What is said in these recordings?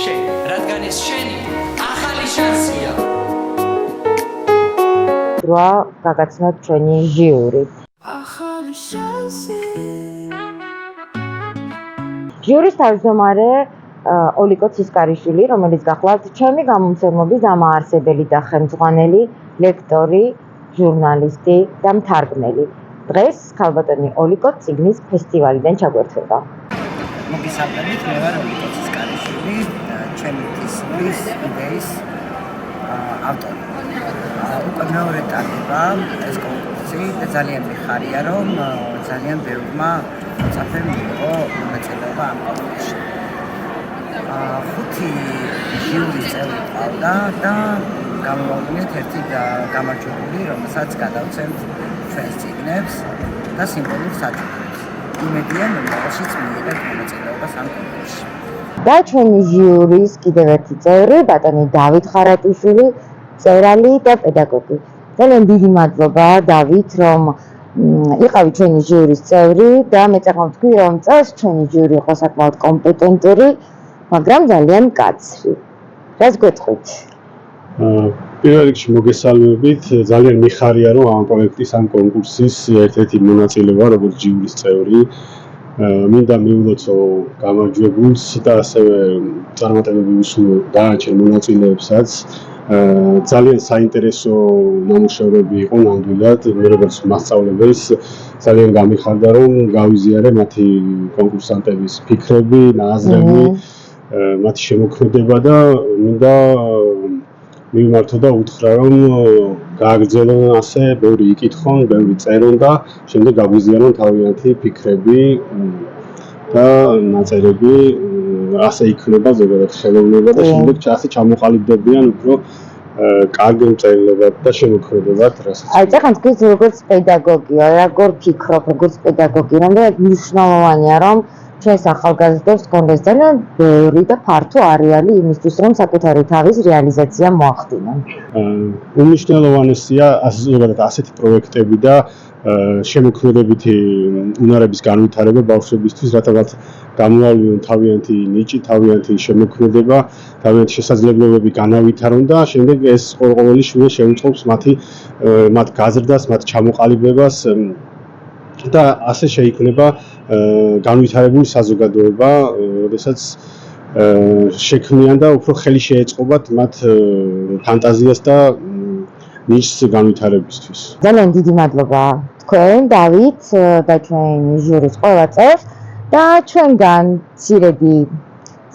შენ, რადგან ეს შენი ახალი შანსია. დროა გაგაცნოთ ჩვენი ჟიური. ახალი შანსი. ჟიურის თავმჯდომარე ოლიკო ცისკარიშვილი, რომელიც გახლავთ ჩემი გამომცემლობის დამაარსებელი და ხელმძღვანელი, ლექტორი, ჟურნალისტი და მთარგმნელი. დღეს ქალბატონი ოლიკო წიგნის ფესტივალიდან ჩაგვერთვება. მოგესალმებით, მე ვარ ოლიკო ცისკარიშვილი, ჩემი წიგნის იდეის ავტორი. უკვე მეორე ტარდება ეს კონკურსი და ძალიან მიხარია, რომ ძალიან ბევრმა მოწაფემ მიიღო მონაწილეობა ამ კონკურსში. 5 ჟიურის წევრი ყავდა და გამოვაყენეთ ერთი გამარჯვებული, რომელსაც გადავცემთ ჩვენს წიგნებს და სიმბოლურ საჭიროებს. იმედია, რომ მაშინაც მიიღებთ მონაწილეობას ამ კონკურსში. და ჩვენი ჟიურის კიდევ ერთი წევრი, ბატონი დავით ხარატიშვილი, მწერალი და პედაგოგი. ძალიან დიდი მადლობა დავით, რომ იყავი ჩვენი ჟიურის წევრი და მეწეხავ თქვი, რომ წელს ჩვენი ჟიური იყო საკმაოდ კომპეტენტური, მაგრამ ძალიან მკაცრი. რას გვეტყვით? პირველ რიგში მოგესალმებით, ძალიან მიხარია, რომ ამ პროექტის ამ კონკურსის ერთ-ერთი მონაწილე ვარ, როგორც ჟიურის წევრი. მინდა მიულოცო გამარჯვებულს და ასევე წარმატებები ვუსურვო დანარჩენ მონაწილეებსაც. ძალიან საინტერესო ნამუშევრები იყო ნამდვილად, მე როგორც მასწავლებელს ძალიან გამიხარდა, რომ გავიზიარე მათი კონკურსანტების ფიქრები, ნაზრები, მათი შემოქმედება და მინდა მივმართო და უთხრა, რომ გააგრძელონ ასე, ბევრი იკითხონ, ბევრი წერონ და შემდეგ გაგვიზიარონ თავიანთი ფიქრები და ნაწერები, ასე იქნება ზოგადად ხელოვნება და შემდეგ ასე ჩამოყალიბდებიან უფრო კარგი მწერლებად და შემოქმედებად, რასაც. აი, წახან თქვით როგორც პედაგოგი, როგორ ფიქრობ, როგორც პედაგოგი, რამდენად მნიშვნელოვანია, რომ ჩვენს ახალგაზრდებს გქონდეს ძალიან ბევრი და ფართო არეალი იმისთვის, რომ საკუთარი თავის რეალიზაცია მოახდინონ. უმნიშვნელოვანესია ზოგადად ასეთი პროექტები და შემოქმედებითი უნარების განვითარება ბავშვებისთვის, რათა მათ გამოავლინონ თავიანთი ნიჭი, თავიანთი შემოქმედება, თავიანთი შესაძლებლობები განავითარონ და შემდეგ ეს ყოველი შვილი შეუწყობს მათ გაზრდას, მათ ჩამოყალიბებას და ასე შეიქმნება განვითარებული საზოგადოება, როდესაც შექმნიან და უფრო ხელი შეეწყობათ მათ ფანტაზიას და ნიშს განვითარებისთვის. ძალიან დიდი მადლობა თქვენ, დავით და ჩვენი ჟიურის ყველა წევრს და ჩვენგან მცირედი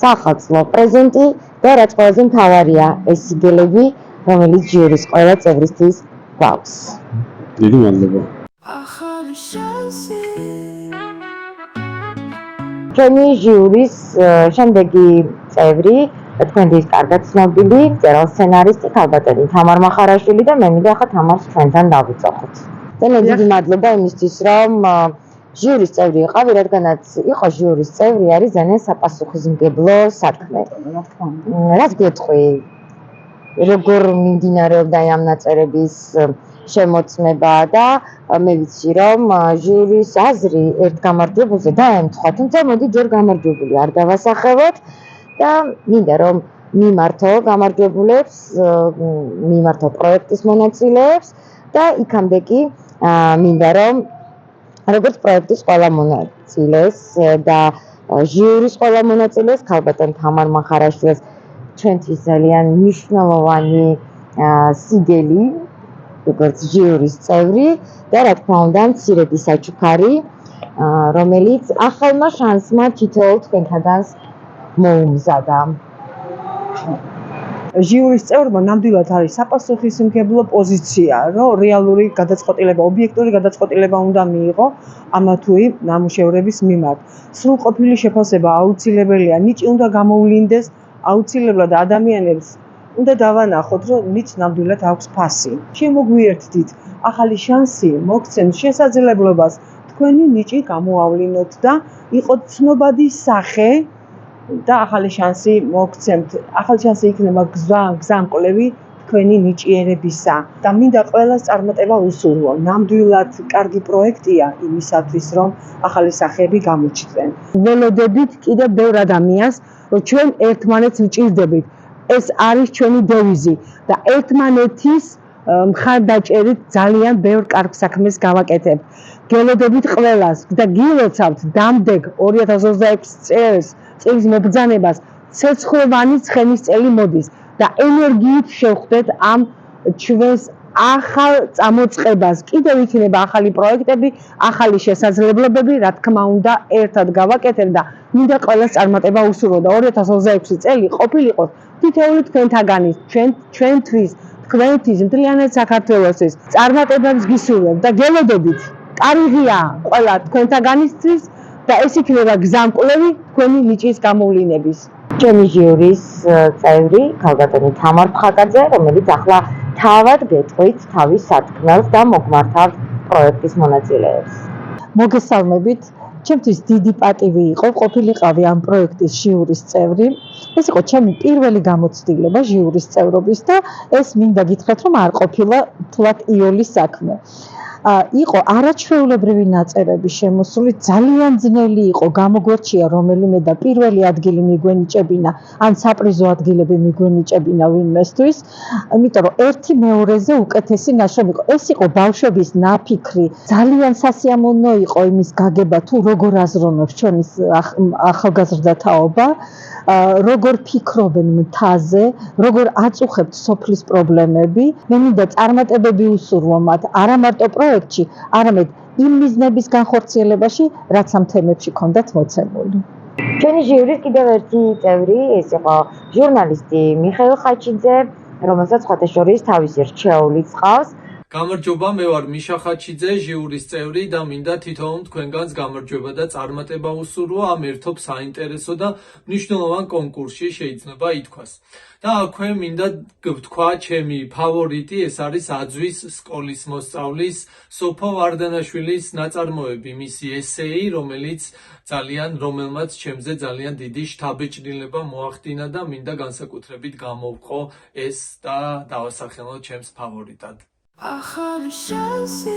სახალხო პრეზენტი და რაც ყველაზე მთავარია, ეს სიგელები, რომელიც ჟიურის ყველა წევრისთვის გვაქვს. დიდი მადლობა. ახალი შანსი. ჩვენი ჟიურის შემდეგი წევრი, თქვენთვის კარგად ცნობილი მწერალ სცენარისტი ქალბატონი თამარ მახარაშვილი და მე მინდა ახლა თამარს ჩვენთან დავიწყოთ. ძალიან დიდი მადლობა იმისთვის, რომ ჟიურის წევრი იყავი, რადგანაც იყო ჟიურის წევრი არის ძალიან საპასუხისმგებლო საქმე. რას გვეტყვი? როგორ მიმდინარეობდა ამ ნაწერების შემოწმება და მე ვიცი, რომ ჟიურის აზრი ერთ გამარჯვებულზე დაემთხვა, თუმცა მოდი ჯერ გამარჯვებული არ დავასახელოთ და მინდა რომ მიმართო გამარჯვებულებს, მიმართო პროექტის მონაწილეებს და იქამდე კი მინდა რომ როგორც პროექტის ყველა მონაწილეს და ჟიურის ყველა მონაწილეს, ქალბატონ თამარ მახარაშვილს ჩვენთვის ძალიან მნიშვნელოვანი სიგელი, როგორც ჟიურის წევრი და რა თქმა უნდა მცირედი საჩუქარი, რომელიც ახალმა შანსმა თითოეულ თქვენთაგანს მოუმზადა. ჟიურის წევრმა ნამდვილად არის საპასუხისმგებლო პოზიცია, რომ რეალური გადაწყვეტილება, ობიექტური გადაწყვეტილება უნდა მიიღო ამა თუ იმ ნამუშევრების მიმართ. სრულყოფილი შეფასება აუცილებელია, ნიჭი უნდა გამოვლინდეს, აუცილებლად ადამიანებს უნდა დავანახოთ, რომ ნიჭს ნამდვილად აქვს ფასი. შემოგვიერთდით, ახალი შანსი მოგცემს შესაძლებლობას თქვენი ნიჭი გამოავლინოთ და იყოთ ცნობადი სახე და ახალი შანსი მოგცემთ. ახალი შანსი იქნება გზამკვლევი თქვენი ნიჭიერებისა და მინდა ყველას წარმატება უსურვო. ნამდვილად კარგი პროექტია იმისათვის, რომ ახალი სახეები გამოჩნდნენ. ველოდებით კიდევ ბევრ ადამიანს, რომ ჩვენ ერთმანეთს ვჭირდებით. ეს არის ჩვენი დევიზი და ერთმანეთის მხარდაჭერით ძალიან ბევრ კარგ საქმეს გავაკეთებთ. გველოდებით ყველას და გილოცავთ დამდეგ 2026 წლის მობრძანებას ცეცხლოვანი ცხენისწელი მოდის და ენერგიით შევხვდეთ ამ ჩვენს ახალ წამოწყებას. კიდევ იქნება ახალი პროექტები, ახალი შესაძლებლობები, რა თქმა უნდა, ერთად გავაკეთებ და მინდა ყველას წარმატება უსურვო და 2026 წელი ყოფილიყოს თითოეული თქვენთაგანის, ჩვენთვის, თქვენთვის, მთლიანად საქართველოსთვის წარმატებებს გისურვებ და გელოდებით. კარგია ყველა თქვენთაგანისთვის და ეს იქნება გზამკვლევი თქვენი ნიჭის გამოვლინების. ჩემი ჟიურის წევრი ქალბატონი თამარ ფხაკაძე, რომელიც ახლა თავად გეტყვით თავის სათქმელს და მოგმართავთ პროექტის მონაწილეებს. მოგესალმებით. ჩემთვის დიდი პატივი იყო ყოფილიყავი ამ პროექტის ჟიურის წევრი. ეს იყო ჩემი პირველი გამოცდილება ჟიურის წევრობის და ეს მინდა გითხრათ, რომ არ ყოფილა თლათ იოლის საქმე. იყო არაჩვეულებრივი ნაწერები შემოსული, ძალიან ძნელი იყო, გამოგვერჩია რომელიმე და პირველი ადგილი მიგვენიჭებინა, ან საპრიზო ადგილები მიგვენიჭებინა ვინმესთვის, იმიტომ რომ ერთი მეორეზე უკეთესი ნაშრომი იყო. ეს იყო ბავშვების ნაფიქრი, ძალიან სასიამოვნო იყო იმის გაგება თუ როგორ აზროვნებს ჩვენი ახალგაზრდა თაობა, როგორ ფიქრობენ მთაზე, როგორ აწუხებთ სოფლის პრობლემები. მე მინდა წარმატებები უსურვო მათ არა მარტო პროექტში, არამედ იმ მიზნების განხორციელებაში, რაც ამ თემებში ჰქონდათ მოცემული. ჩვენი ჟიურის კიდევ ერთი წევრი, ეს იყო ჟურნალისტი მიხეილ ხაჩიძე, რომელსაც სხვათა შორის თავისი რჩეულიც ჰყავს. გამარჯობა, მე ვარ მიშა ხაჩიძე, ჟიურის წევრი და მინდა თითოეულ თქვენგანს გამარჯვება და წარმატება უსურვო ამ ერთობ საინტერესო და მნიშვნელოვან კონკურსში შეიძლება ითქვას. და აქვე მინდა ვთქვა ჩემი ფავორიტი, ეს არის აძვის სკოლის მოსწავლის სოფო ვარდანაშვილის ნაწარმოები, მისი ესეი, რომელმაც ჩემზე ძალიან დიდი შთაბეჭდილება მოახდინა და მინდა განსაკუთრებით გამოვყო ეს და დავასახელო ჩემს ფავორიტად. ახალი შანსი